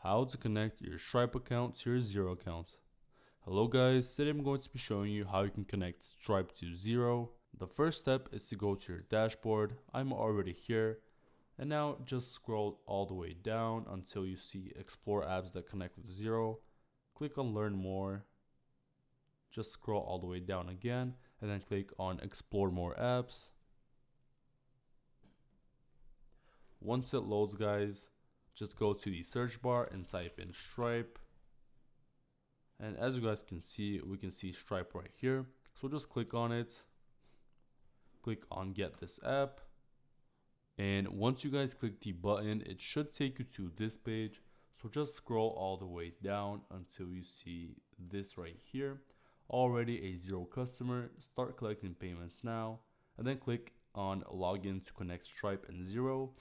how to connect your Stripe account to your Xero account. Hello guys, today I'm going to be showing you how you can connect Stripe to Xero. The first step is to go to your dashboard. I'm already here. And now just scroll all the way down until you see explore apps that connect with Xero. Click on learn more. Just scroll all the way down again and then click on explore more apps. Once it loads guys, just go to the search bar and type in Stripe. And as you guys can see, we can see Stripe right here. So just click on it. Click on get this app. And once you guys click the button, it should take you to this page. So just scroll all the way down until you see this right here. Already a Xero customer, start collecting payments now. And then click on login to connect Stripe and Xero.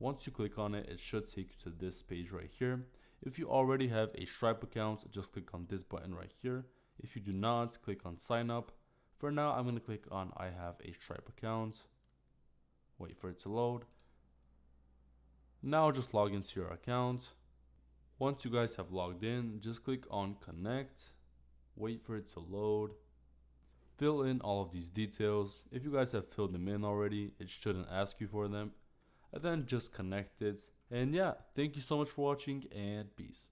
Once you click on it, it should take you to this page right here. If you already have a Stripe account, just click on this button right here. If you do not, click on sign up. For now, I'm going to click on I have a Stripe account. Wait for it to load. Now just log into your account. Once you guys have logged in, just click on connect. Wait for it to load. Fill in all of these details. If you guys have filled them in already, it shouldn't ask you for them. And then just connect it. And yeah, thank you so much for watching and peace.